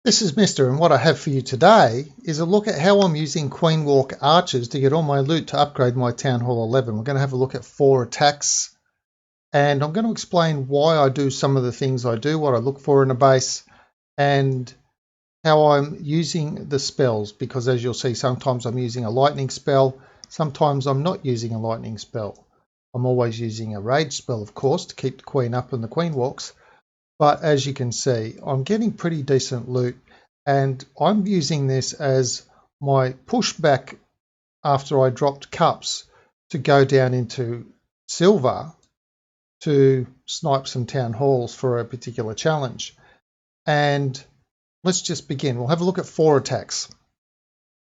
This is Mister, and what I have for you today is a look at how I'm using Queen Walk archers to get all my loot to upgrade my Town Hall 11. We're going to have a look at 4 attacks, and I'm going to explain why I do some of the things I do, what I look for in a base, and how I'm using the spells, because as you'll see, sometimes I'm using a lightning spell, sometimes I'm not using a lightning spell. I'm always using a rage spell, of course, to keep the Queen up and the Queen walks. But as you can see, I'm getting pretty decent loot, and I'm using this as my pushback after I dropped cups to go down into silver to snipe some town halls for a particular challenge. And let's just begin. We'll have a look at 4 attacks.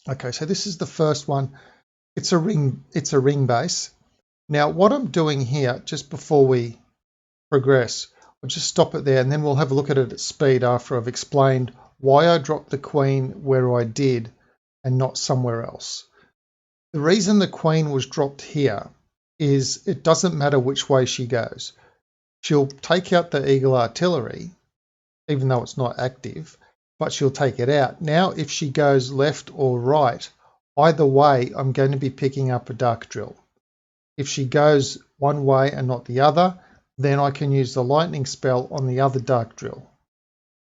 Okay, so this is the first one. It's a ring base. Now what I'm doing here, just before we progress, I'll just stop it there, and then we'll have a look at it at speed after I've explained why I dropped the Queen where I did and not somewhere else. The reason the Queen was dropped here is it doesn't matter which way she goes. She'll take out the Eagle Artillery, even though it's not active, but she'll take it out. Now, if she goes left or right, either way, I'm going to be picking up a Dark Drill. If she goes one way and not the other, then I can use the lightning spell on the other Dark Drill.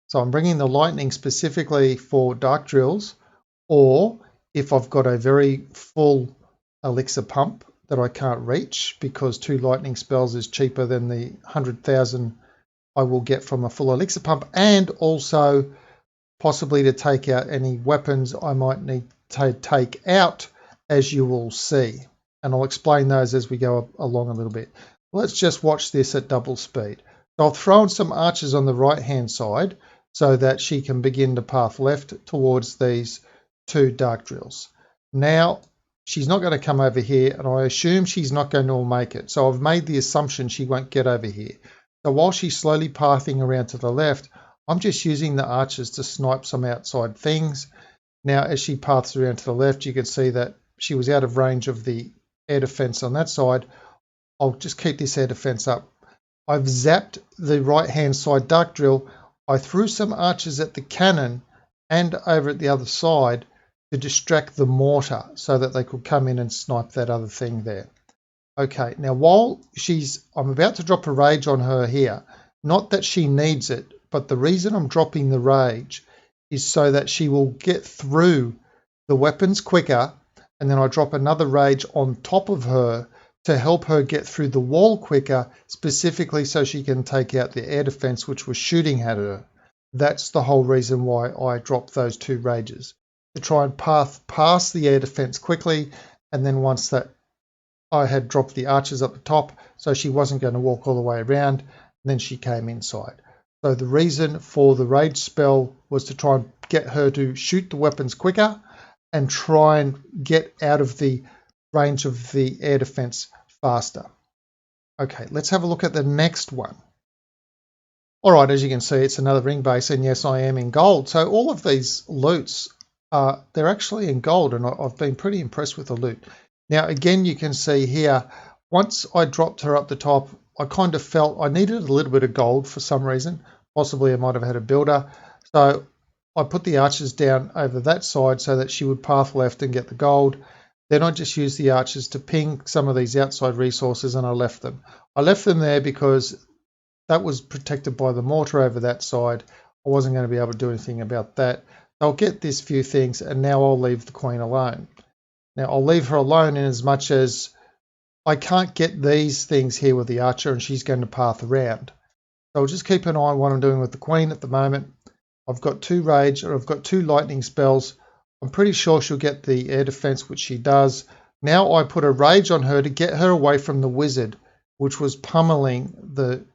So I'm bringing the lightning specifically for Dark Drills, or if I've got a very full elixir pump that I can't reach because 2 lightning spells is cheaper than the 100,000 I will get from a full elixir pump, and also possibly to take out any weapons I might need to take out, as you will see. And I'll explain those as we go along a little bit. Let's just watch this at double speed. I'll throw in some archers on the right hand side so that she can begin to path left towards these 2 Dark Drills. Now she's not going to come over here, and I assume she's not going to make it. So I've made the assumption she won't get over here. So while she's slowly pathing around to the left, I'm just using the archers to snipe some outside things. Now as she paths around to the left, you can see that she was out of range of the air defense on that side. I'll just keep this air defense up. I've zapped the right hand side Dark Drill. I threw some archers at the cannon and over at the other side to distract the mortar so that they could come in and snipe that other thing there. Okay, now while I'm about to drop a rage on her here, not that she needs it, but the reason I'm dropping the rage is so that she will get through the weapons quicker, and then I drop another rage on top of her to help her get through the wall quicker, specifically so she can take out the air defense which was shooting at her. That's the whole reason why I dropped those 2 rages, to try and path past the air defense quickly, and then once that I had dropped the archers up the top so she wasn't going to walk all the way around, and then she came inside. So the reason for the rage spell was to try and get her to shoot the weapons quicker and try and get out of the range of the air defense faster. Okay, let's have a look at the next one. All right, as you can see, it's another ring base, and yes, I am in gold. So all of these loots, they're actually in gold, and I've been pretty impressed with the loot. Now, again, you can see here, once I dropped her up the top, I kind of felt I needed a little bit of gold for some reason. Possibly I might have had a builder. So I put the archers down over that side so that she would path left and get the gold. Then I just used the archers to ping some of these outside resources, and I left them. I left them there because that was protected by the mortar over that side. I wasn't going to be able to do anything about that. I'll get this few things, and now I'll leave the Queen alone. Now I'll leave her alone in as much as I can't get these things here with the archer, and she's going to path around. So I'll just keep an eye on what I'm doing with the Queen at the moment. I've got 2 rage, or I've got 2 lightning spells. I'm pretty sure she'll get the air defense, which she does. Now I put a rage on her to get her away from the wizard, which was pummeling the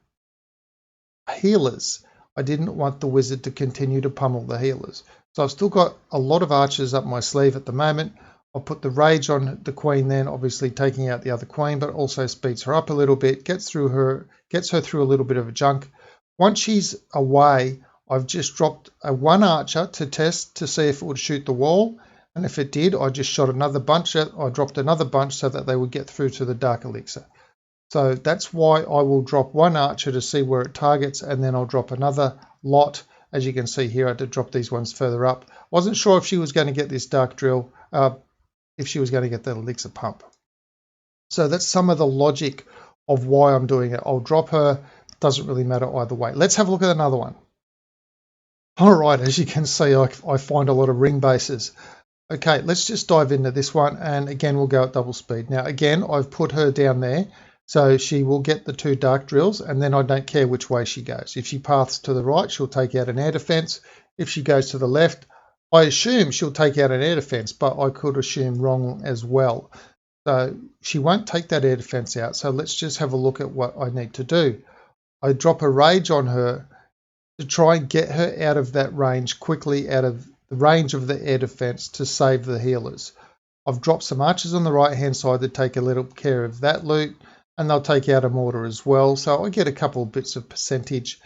healers. I didn't want the wizard to continue to pummel the healers. So I've still got a lot of archers up my sleeve at the moment. I'll put the rage on the Queen then, obviously taking out the other Queen, but also speeds her up a little bit, gets her through a little bit of a junk. Once she's away, I've just dropped a 1 archer to test to see if it would shoot the wall, and if it did, I just shot another bunch. I dropped another bunch so that they would get through to the Dark Elixir. So that's why I will drop 1 archer to see where it targets, and then I'll drop another lot As you can see here, I had to drop these ones further up. Wasn't sure if she was going to get this dark drill, if she was going to get that elixir pump. So that's some of the logic of why I'm doing it. I'll drop her, doesn't really matter either way. Let's have a look at another one. All right, as you can see, I find a lot of ring bases. Okay, let's just dive into this one, and again, we'll go at double speed. Now, again, I've put her down there, so she will get the 2 dark drills, and then I don't care which way she goes. If she paths to the right, she'll take out an air defense. If she goes to the left, I assume she'll take out an air defense, but I could assume wrong as well. So she won't take that air defense out, so let's just have a look at what I need to do. I drop a rage on her to try and get her out of that range quickly, out of the range of the air defense to save the healers. I've dropped some archers on the right hand side to take a little care of that loot, and they'll take out a mortar as well, so I get a couple of bits of percentage.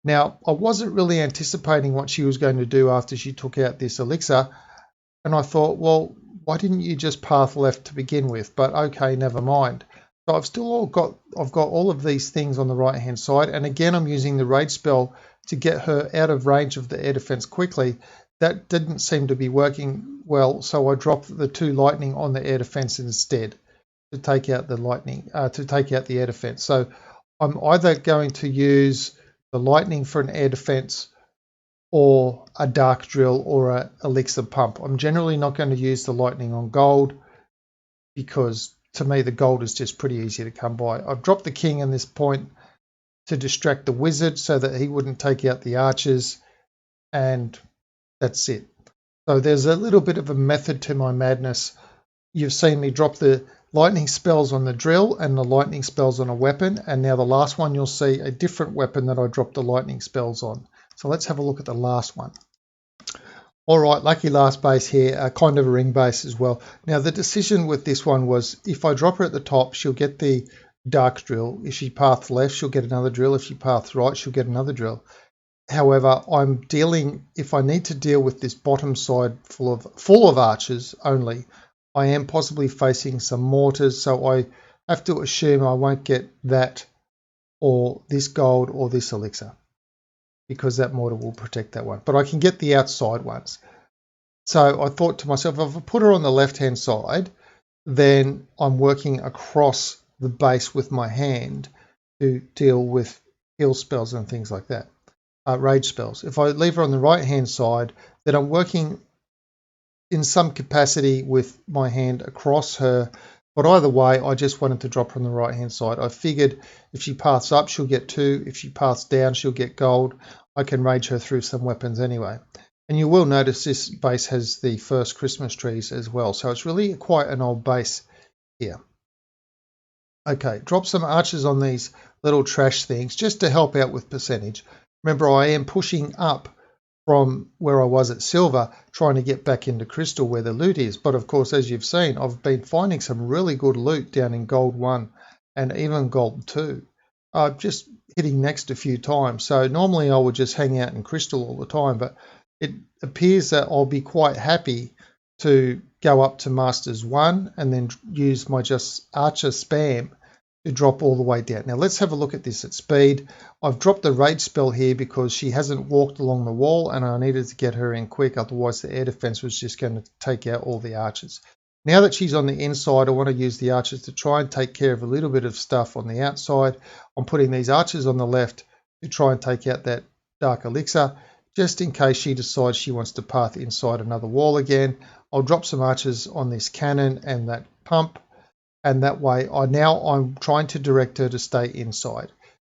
Now, I wasn't really anticipating what she was going to do after she took out this elixir, and I thought, well, why didn't you just path left to begin with? But okay, never mind. So I've got all of these things on the right hand side, and again I'm using the rage spell to get her out of range of the air defense quickly. That didn't seem to be working well, so I dropped the 2 lightning on the air defense instead to take out the lightning, to take out the air defense. So I'm either going to use the lightning for an air defense or a dark drill or an elixir pump. I'm generally not going to use the lightning on gold because to me the gold is just pretty easy to come by. I've dropped the king in this point to distract the wizard so that he wouldn't take out the archers, and that's it. So there's a little bit of a method to my madness. You've seen me drop the lightning spells on the drill and the lightning spells on a weapon, and now the last one you'll see a different weapon that I dropped the lightning spells on. So let's have a look at the last one. All right, lucky last base here, kind of a ring base as well. Now the decision with this one was if I drop her at the top, she'll get the dark drill. If she paths left, she'll get another drill. If she paths right, she'll get another drill. However, if I need to deal with this bottom side full of archers only, I am possibly facing some mortars, so I have to assume I won't get that or this gold or this elixir, because that mortar will protect that one. But I can get the outside ones. So I thought to myself, if I put her on the left-hand side, then I'm working across the base with my hand to deal with heal spells and things like that, rage spells. If I leave her on the right-hand side, then I'm working in some capacity with my hand across her. But either way, I just wanted to drop her on the right-hand side. I figured if she paths up, she'll get 2. If she paths down, she'll get gold. I can rage her through some weapons anyway. And you will notice this base has the first Christmas trees as well. So it's really quite an old base here. Okay, drop some archers on these little trash things just to help out with percentage. Remember, I am pushing up from where I was at silver, trying to get back into crystal where the loot is. But of course, as you've seen, I've been finding some really good loot down in gold 1 and even gold 2. Just hitting next a few times. So normally I would just hang out in crystal all the time, but it appears that I'll be quite happy to go up to Masters 1 and then use my just archer spam to drop all the way down. Now let's have a look at this at speed. I've dropped the rage spell here because she hasn't walked along the wall and I needed to get her in quick, otherwise the air defense was just going to take out all the archers. Now that she's on the inside, I want to use the archers to try and take care of a little bit of stuff on the outside. I'm putting these archers on the left to try and take out that dark elixir, just in case she decides she wants to path inside another wall again. I'll drop some archers on this cannon and that pump, and that way I'm trying to direct her to stay inside.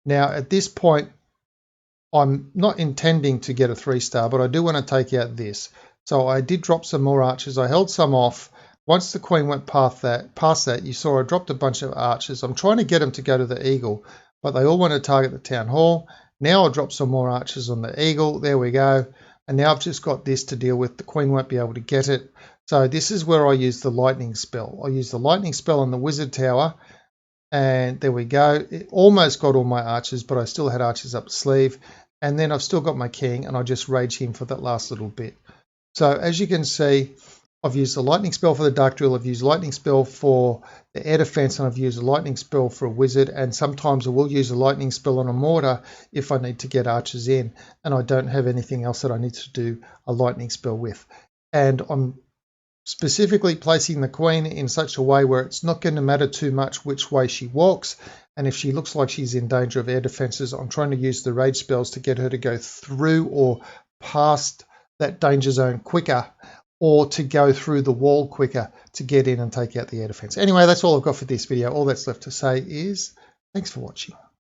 Now at this point, I'm not intending to get a 3-star, but I do want to take out this. So I did drop some more archers. I held some off. Once the queen went past that, you saw I dropped a bunch of archers. I'm trying to get them to go to the eagle, but they all want to target the town hall. Now I'll drop some more archers on the eagle. There we go. And now I've just got this to deal with. The queen won't be able to get it. So this is where I use the lightning spell. I use the lightning spell on the wizard tower. And there we go. It almost got all my archers, but I still had archers up the sleeve. And then I've still got my king, and I just rage him for that last little bit. So as you can see, I've used the lightning spell for the dark drill, I've used lightning spell for the air defense, and I've used a lightning spell for a wizard, and sometimes I will use a lightning spell on a mortar if I need to get archers in and I don't have anything else that I need to do a lightning spell with. And I'm specifically placing the queen in such a way where it's not going to matter too much which way she walks, and if she looks like she's in danger of air defenses, I'm trying to use the rage spells to get her to go through or past that danger zone quicker, or to go through the wall quicker to get in and take out the air defense. Anyway, that's all I've got for this video. All that's left to say is thanks for watching.